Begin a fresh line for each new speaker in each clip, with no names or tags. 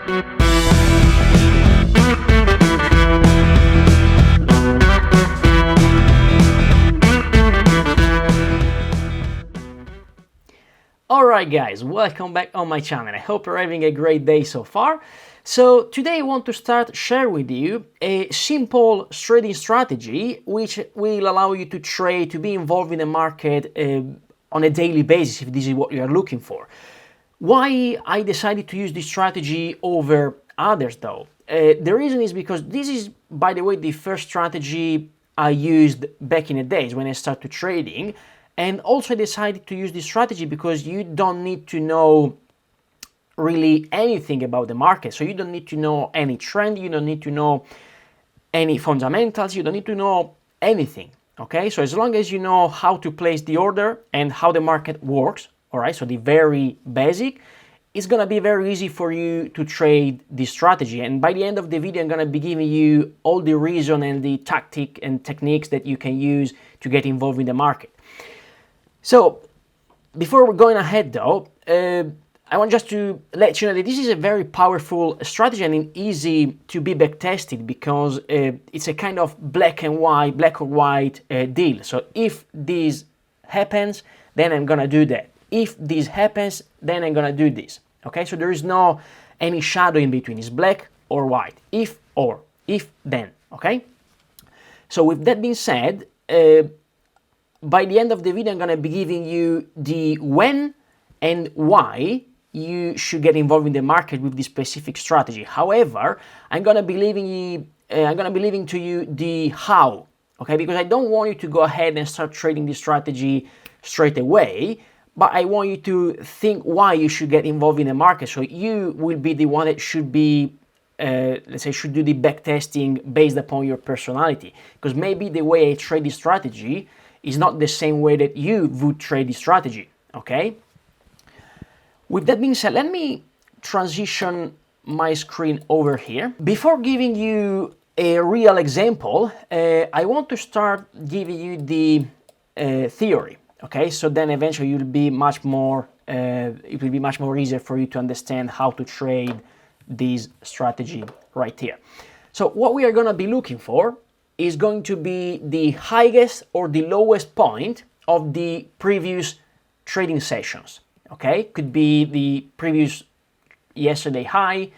Alright guys, welcome back on my channel. I hope you're having a great day so far. So today I want to share with you a simple trading strategy which will allow you to trade, to be involved in the market on a daily basis if this is what you are looking for. Why I decided to use this strategy over others though? The reason is because this is, by the way, the first strategy I used back in the days when I started trading. And also I decided to use this strategy because you don't need to know really anything about the market. So you don't need to know any trend, you don't need to know any fundamentals, you don't need to know anything, okay? So as long as you know how to place the order and how the market works, all right, so the very basic, it's gonna be very easy for you to trade this strategy. And by the end of the video, I'm gonna be giving you all the reason and the tactic and techniques that you can use to get involved in the market. So, before we're going ahead though, I want just to let you know that this is a very powerful strategy and easy to be backtested because it's a kind of black or white deal. So if this happens, then I'm gonna do that. If this happens, then I'm gonna do this. Okay, so there is no any shadow in between. It's black or white. If or, if then. Okay. So with that being said, by the end of the video, I'm going to be giving you the when and why you should get involved in the market with this specific strategy. However, I'm going to be leaving to you the how, okay? Because I don't want you to go ahead and start trading this strategy straight away, but I want you to think why you should get involved in the market. So you will be the one that should be let's say, should do the backtesting based upon your personality. Because maybe the way I trade this strategy is not the same way that you would trade the strategy, okay? With that being said, let me transition my screen over here. Before giving you a real example, I want to start giving you the theory, okay? So then eventually it will be much more easier for you to understand how to trade this strategy right here. So what we are going to be looking for is going to be the highest or the lowest point of the previous trading sessions, okay? Could be the previous yesterday high,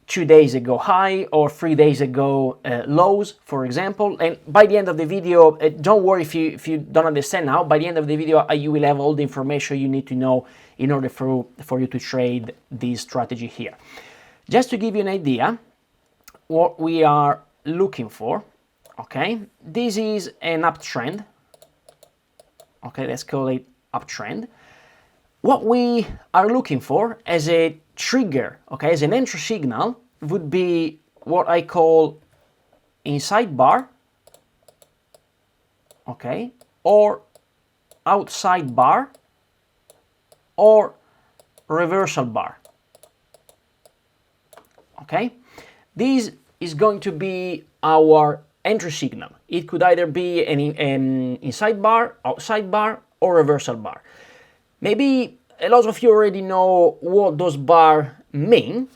2 days ago high, or 3 days ago lows, for example. And by the end of the video, don't worry if you don't understand now, by the end of the video, you will have all the information you need to know in order for you to trade this strategy here. Just to give you an idea, what we are looking for, okay, this is an uptrend. Okay, let's call it uptrend. What we are looking for as a trigger, okay, as an entry signal, would be what I call inside bar, okay, or outside bar, or reversal bar. Okay, this is going to be our entry signal. It could either be an inside bar, outside bar, or reversal bar. Maybe a lot of you already know what those bars mean.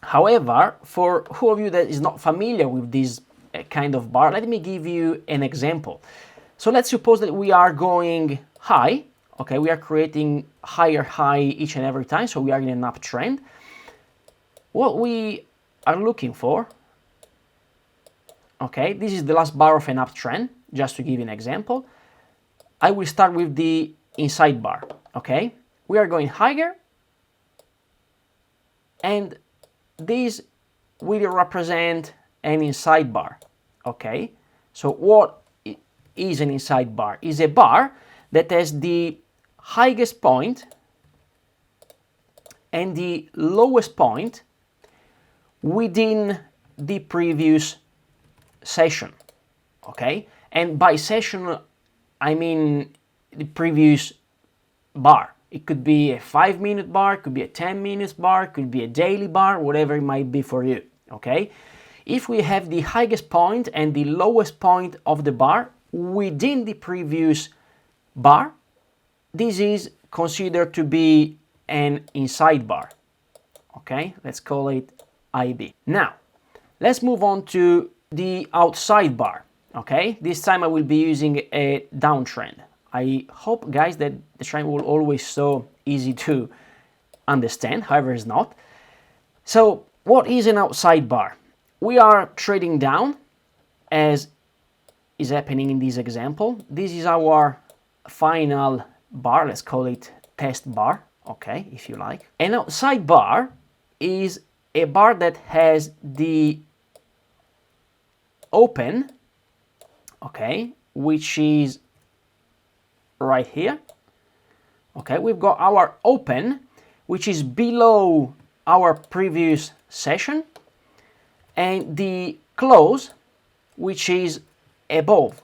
However, for who of you that is not familiar with this kind of bar, let me give you an example. So let's suppose that we are going high. Okay, we are creating higher high each and every time, so we are in an uptrend. What we are looking for, okay, this is the last bar of an uptrend, just to give you an example. I will start with the inside bar, okay? We are going higher, and this will represent an inside bar, okay? So what is an inside bar? Is a bar that has the highest point and the lowest point within the previous session, okay? And by session, I mean the previous bar. It could be a 5-minute bar, could be a 10-minute bar, could be a daily bar, whatever it might be for you, okay? If we have the highest point and the lowest point of the bar within the previous bar, this is considered to be an inside bar, okay? Let's call it IB. Now, let's move on to the outside bar, okay? This time I will be using a downtrend. I hope, guys, that the trend will always so easy to understand, however it's not. So, what is an outside bar? We are trading down, as is happening in this example. This is our final bar, let's call it test bar, okay, if you like. An outside bar is a bar that has the open, okay, which is right here. Okay, we've got our open, which is below our previous session, and the close, which is above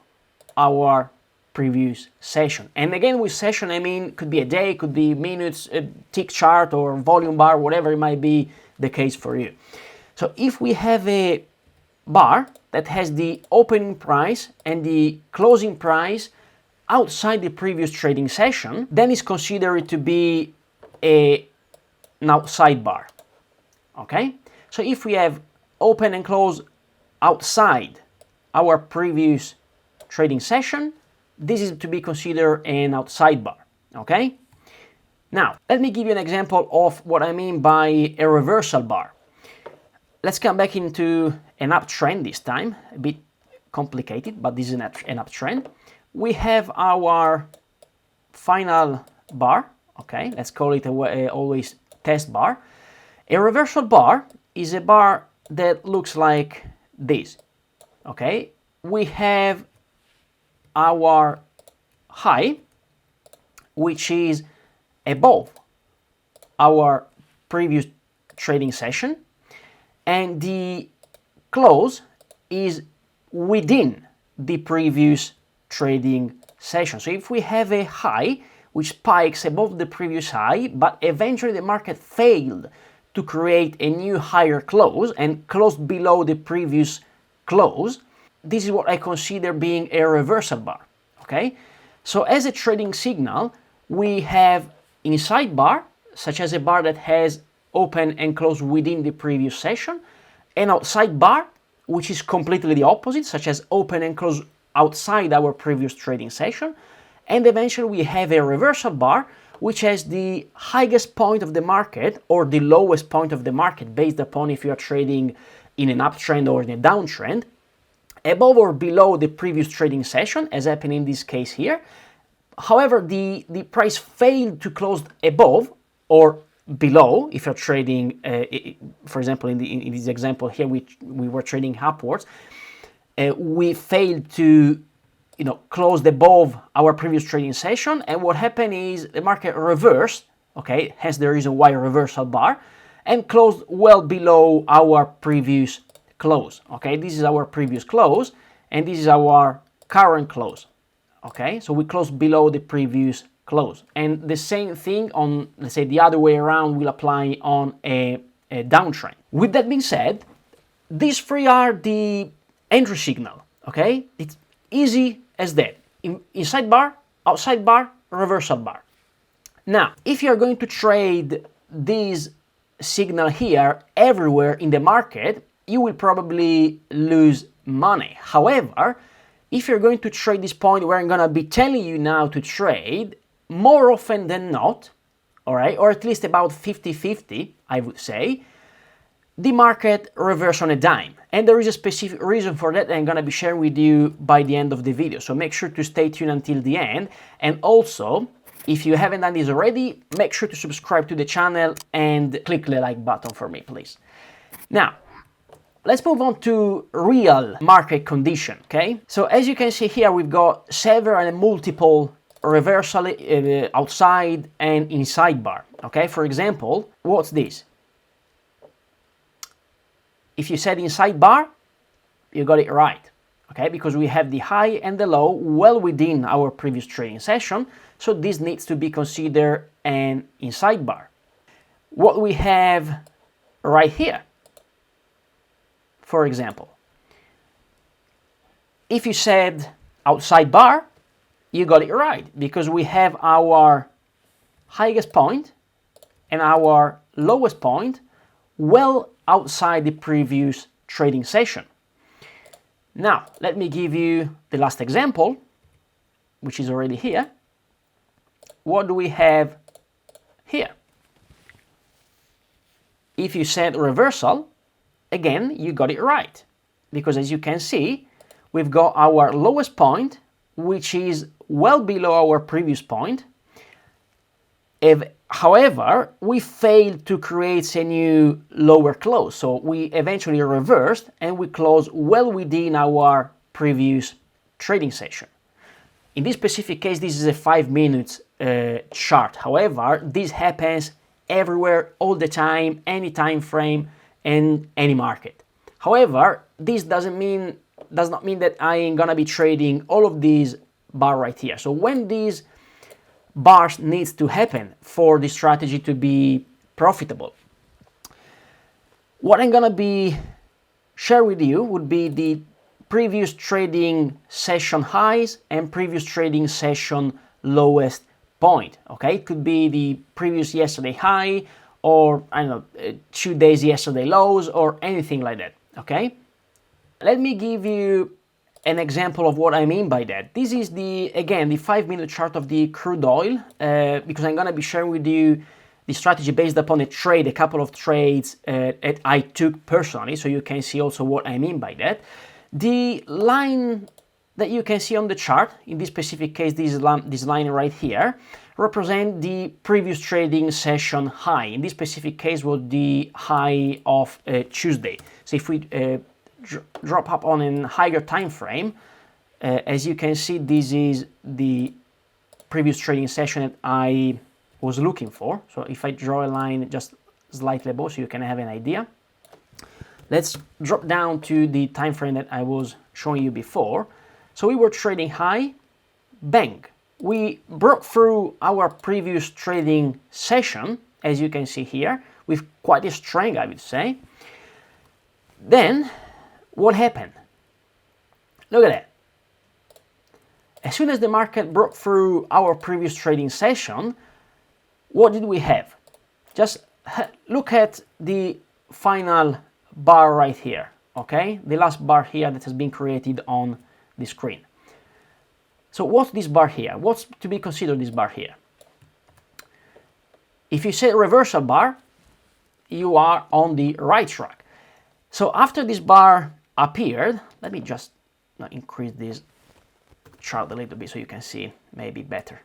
our previous session. And again, with session, I mean, could be a day, could be minutes, a tick chart or volume bar, whatever it might be the case for you. So if we have a bar that has the opening price and the closing price outside the previous trading session, then it's considered to be an outside bar. Okay? So if we have open and close outside our previous trading session, this is to be considered an outside bar. Okay? Now, let me give you an example of what I mean by a reversal bar. Let's come back into an uptrend this time, a bit complicated, but this is an uptrend. We have our final bar, okay, let's call it always test bar. A reversal bar is a bar that looks like this, okay. We have our high, which is above our previous trading session, and the close is within the previous trading session. So if we have a high which spikes above the previous high, but eventually the market failed to create a new higher close and closed below the previous close, this is what I consider being a reversal bar, okay? So as a trading signal, we have inside bar, such as a bar that has open and close within the previous session, an outside bar, which is completely the opposite, such as open and close outside our previous trading session, and eventually we have a reversal bar, which has the highest point of the market or the lowest point of the market based upon if you are trading in an uptrend or in a downtrend, above or below the previous trading session, as happened in this case here. However, the price failed to close above or below if you're trading, for example, in this example here, we were trading upwards. We failed to closed above our previous trading session, and what happened is the market reversed, okay, hence the reason why reversal bar, and closed well below our previous close, okay. This is our previous close, and this is our current close, okay. So we closed below the previous close, and the same thing on, let's say, the other way around will apply on a downtrend. With that being said, these three are the entry signal, okay. It's easy as that. Inside bar, outside bar, reversal bar. Now, if you're going to trade this signal here everywhere in the market, you will probably lose money. However, if you're going to trade this point where I'm going to be telling you now to trade, more often than not, all right, or at least about 50-50, I would say, the market reverses on a dime. And there is a specific reason for that I'm going to be sharing with you by the end of the video. So make sure to stay tuned until the end. And also, if you haven't done this already, make sure to subscribe to the channel and click the like button for me, please. Now, let's move on to real market condition, okay? So as you can see here, we've got several and multiple reversal outside and inside bar, okay? For example, what's this? If you said inside bar, you got it right, okay? Because we have the high and the low well within our previous trading session, so this needs to be considered an inside bar. What we have right here, for example, if you said outside bar, you got it right, because we have our highest point and our lowest point well outside the previous trading session. Now, let me give you the last example, which is already here. What do we have here? If you said reversal, again, you got it right. Because as you can see, we've got our lowest point, which is well below our previous point. However, we failed to create a new lower close. So we eventually reversed and we closed well within our previous trading session. In this specific case, this is a 5 minutes chart. However, this happens everywhere, all the time, any time frame and any market. However, this does not mean that I am gonna be trading all of these bars right here. So when these bars needs to happen for the strategy to be profitable, what I'm gonna be share with you would be the previous trading session highs and previous trading session lowest point. Okay, it could be the previous yesterday high, or I don't know, 2 days yesterday lows, or anything like that. Okay, let me give you an example of what I mean by that. This is again the 5 minute chart of the crude oil, because I'm gonna be sharing with you the strategy based upon a couple of trades that I took personally, so you can see also what I mean by that. The line that you can see on the chart, in this specific case, this line right here, represent the previous trading session high. In this specific case, was the high of Tuesday. So if we drop up on a higher time frame, as you can see, this is the previous trading session that I was looking for. So if I draw a line just slightly above, so you can have an idea. Let's drop down to the time frame that I was showing you before. So we were trading high, bang. We broke through our previous trading session, as you can see here, with quite a strength, I would say. Then, what happened? Look at that. As soon as the market broke through our previous trading session, what did we have? Just look at the final bar right here, okay? The last bar here that has been created on the screen. So what's this bar here? What's to be considered this bar here? If you say reversal bar, you are on the right track. So after this bar appeared, let me just increase this chart a little bit so you can see maybe better.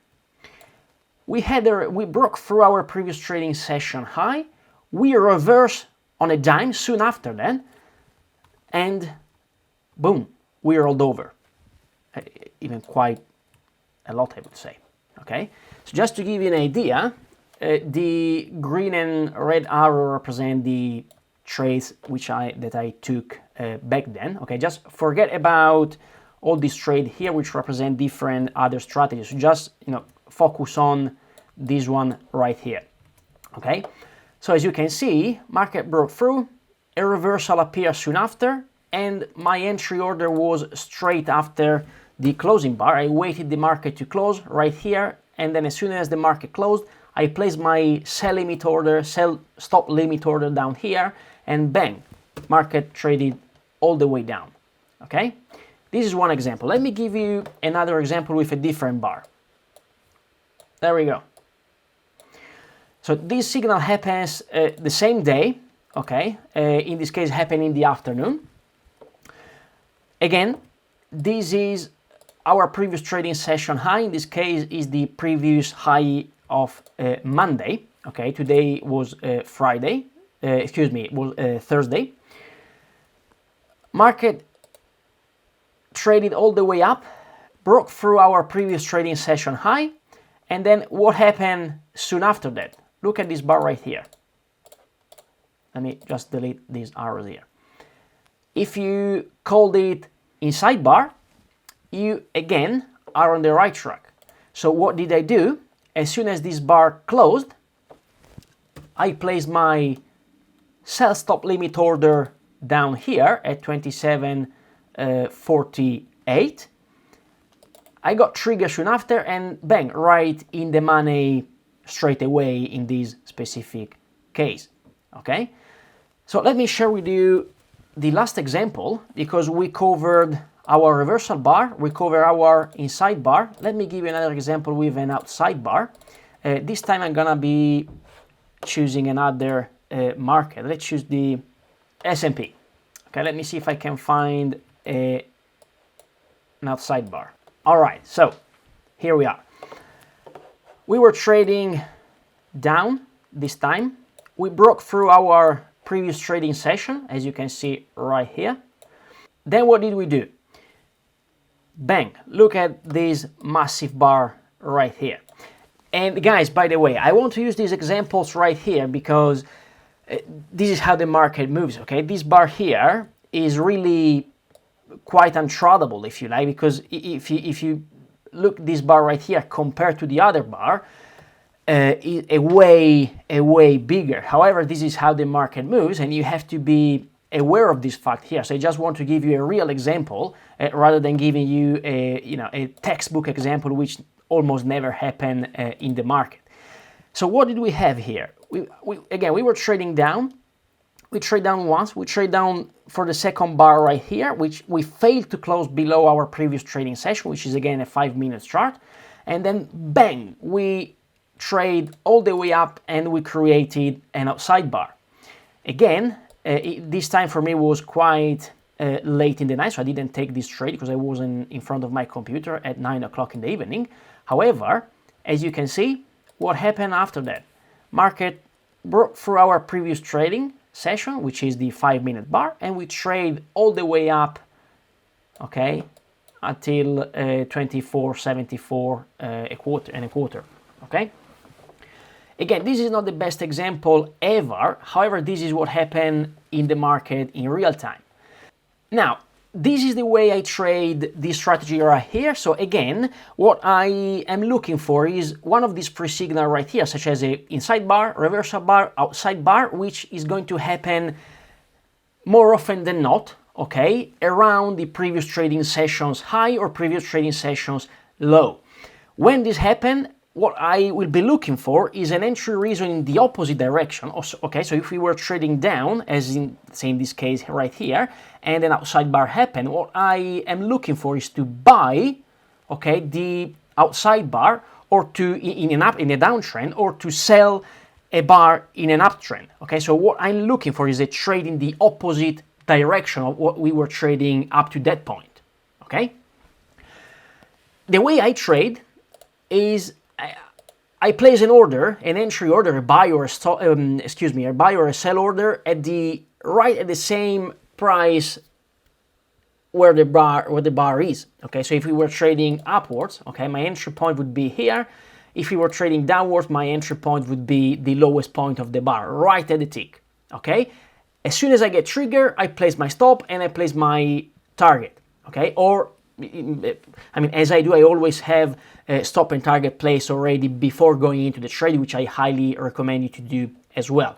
We broke through our previous trading session high, we reversed on a dime soon after then, and boom, we rolled over. Even quite a lot, I would say. Okay, so just to give you an idea, the green and red arrow represent the trades that I took back then. Okay, just forget about all these trades here, which represent different other strategies. So just focus on this one right here. Okay, so as you can see, market broke through, a reversal appeared soon after, and my entry order was straight after the closing bar. I waited the market to close right here, and then as soon as the market closed, I placed my sell stop limit order down here, and bang, market traded all the way down. Okay, this is one example. Let me give you another example with a different bar. There we go. So this signal happens the same day. Okay, in this case, happened in the afternoon. Again, this is our previous trading session high. In this case, is the previous high of Monday. Okay, today was Thursday. Market traded all the way up, broke through our previous trading session high, and then what happened soon after that? Look at this bar right here. Let me just delete these arrows here. If you called it inside bar, you again are on the right track. So what did I do? As soon as this bar closed, I placed my sell stop limit order down here at 27.48. I got triggered soon after, and bang, right in the money straight away in this specific case. Okay, So let me share with you the last example, because we covered our reversal bar, we cover our inside bar. Let me give you another example with an outside bar. This time I'm gonna be choosing another market. Let's choose the S&P. Okay, let me see if I can find an outside bar. All right, so here we are. We were trading down this time. We broke through our previous trading session, as you can see right here. Then what did we do? Bang, look at this massive bar right here. And guys, by the way, I want to use these examples right here because this is how the market moves, okay? This bar here is really quite untradable, if you like, because if you look this bar right here compared to the other bar, is a way bigger. However, this is how the market moves, and you have to be aware of this fact here. So I just want to give you a real example rather than giving you a textbook example, which almost never happen in the market. So what did we have here? We were trading down. We trade down once. We trade down for the second bar right here, which we failed to close below our previous trading session, which is again a 5-minute chart. And then bang, we trade all the way up and we created an outside bar. Again, this time for me was quite late in the night, so I didn't take this trade because I wasn't in front of my computer at 9 o'clock in the evening. However, as you can see, what happened after that? Market broke through our previous trading session, which is the 5-minute bar, and we trade all the way up, okay, until 24.74 a quarter, okay? Again, this is not the best example ever. However, this is what happened in the market in real time. Now, this is the way I trade this strategy right here. So again, what I am looking for is one of these pre-signal right here, such as a inside bar, reversal bar, outside bar, which is going to happen more often than not, okay, around the previous trading sessions high or previous trading sessions low. When this happens, what I will be looking for is an entry reason in the opposite direction. Okay, so if we were trading down, as in, say in this case right here, and an outside bar happened, what I am looking for is to buy, okay, the outside bar, or to in a downtrend, or to sell a bar in an uptrend. Okay, so what I'm looking for is a trade in the opposite direction of what we were trading up to that point. Okay, the way I trade is I place an order, an entry order, a buy or a buy or a sell order at the same price where the bar is. Okay, so if we were trading upwards, okay, my entry point would be here. If we were trading downwards, my entry point would be the lowest point of the bar, right at the tick. Okay, as soon as I get triggered, I place my stop and I place my target. Okay, or I mean, as I do, I always have stop and target placed already before going into the trade, which I highly recommend you to do as well.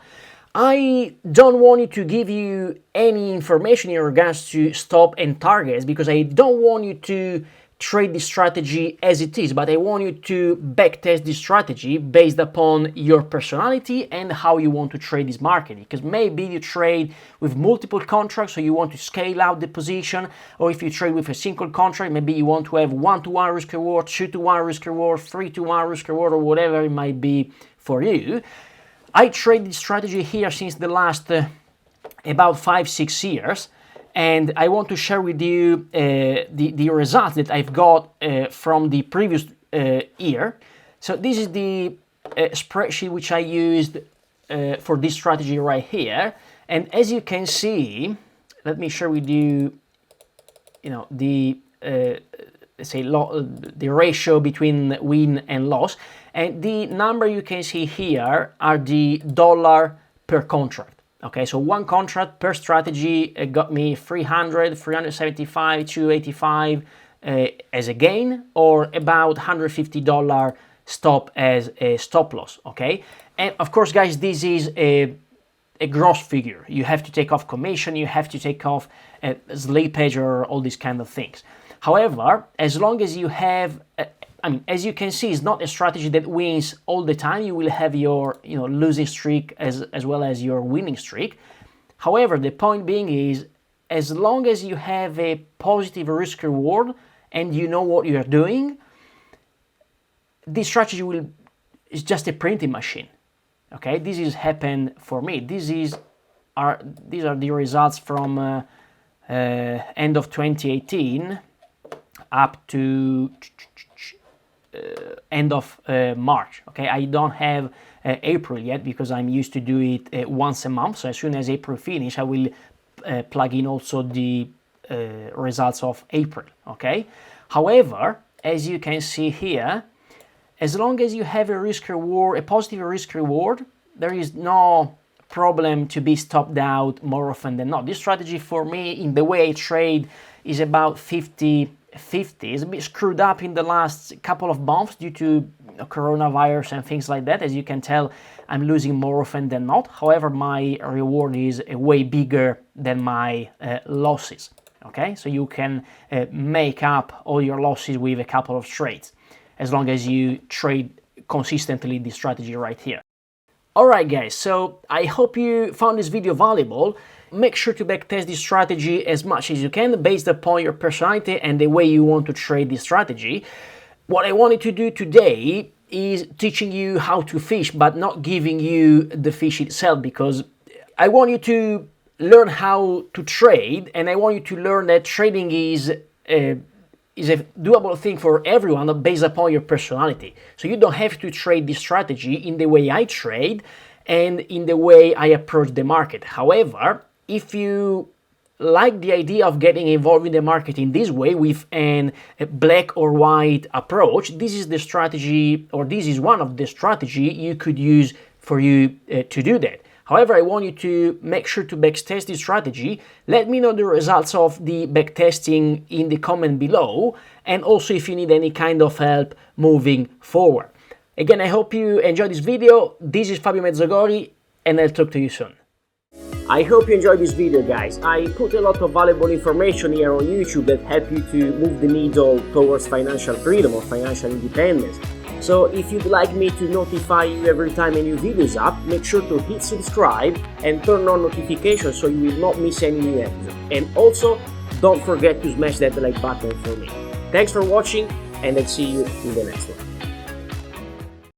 I don't want you to give you any information in regards to stop and targets because I don't want you to trade the strategy as it is, but I want you to backtest the strategy based upon your personality and how you want to trade this market. Because maybe you trade with multiple contracts, so you want to scale out the position, or if you trade with a single contract, maybe you want to have 1-to-1 risk reward, 2-to-1 risk reward, 3-to-1 risk reward, or whatever it might be for you. I trade this strategy here since the last about 5-6 years. And I want to share with you the results that I've got from the previous year. So this is the spreadsheet which I used for this strategy right here. And as you can see, let me share with you, the let's say the ratio between win and loss. And the number you can see here are the dollar per contract. Okay, so one contract per strategy got me 300, 375, 285 as a gain, or about $150 stop as a stop loss. Okay, and of course, guys, this is a gross figure. You have to take off commission, you have to take off slippage or all these kind of things. However, as long as you have as you can see, it's not a strategy that wins all the time. You will have your losing streak as well as your winning streak. However, the point being is, as long as you have a positive risk reward and you know what you're doing, this strategy is just a printing machine. Okay, this has happened for me. These are the results from end of 2018 up to end of March. Okay, I don't have April yet because I'm used to do it once a month. So as soon as April finish, I will plug in also the results of April. Okay. However, as you can see here, as long as you have a risk reward, a positive risk reward, there is no problem to be stopped out more often than not. This strategy for me, in the way I trade, is about 50-50. It's a bit screwed up in the last couple of months due to coronavirus and things like that. As you can tell, I'm losing more often than not. However, my reward is way bigger than my losses. Okay, so you can make up all your losses with a couple of trades, as long as you trade consistently this strategy right here. Alright guys, so I hope you found this video valuable. Make sure to backtest this strategy as much as you can based upon your personality and the way you want to trade this strategy. What I wanted to do today is teaching you how to fish, but not giving you the fish itself, because I want you to learn how to trade, and I want you to learn that trading is a doable thing for everyone based upon your personality. So you don't have to trade this strategy in the way I trade and in the way I approach the market. However, if you like the idea of getting involved in the market in this way with a black or white approach, this is the strategy, or this is one of the strategy you could use for you to do that. However, I want you to make sure to backtest this strategy. Let me know the results of the backtesting in the comment below, and also if you need any kind of help moving forward. Again, I hope you enjoyed this video. This is Fabio Mezzogori, and I'll talk to you soon. I hope you enjoyed this video, guys. I put a lot of valuable information here on YouTube that help you to move the needle towards financial freedom or financial independence. So if you'd like me to notify you every time a new video is up, make sure to hit subscribe and turn on notifications so you will not miss any new episode. And also, don't forget to smash that like button for me. Thanks for watching, and I'll see you in the next one.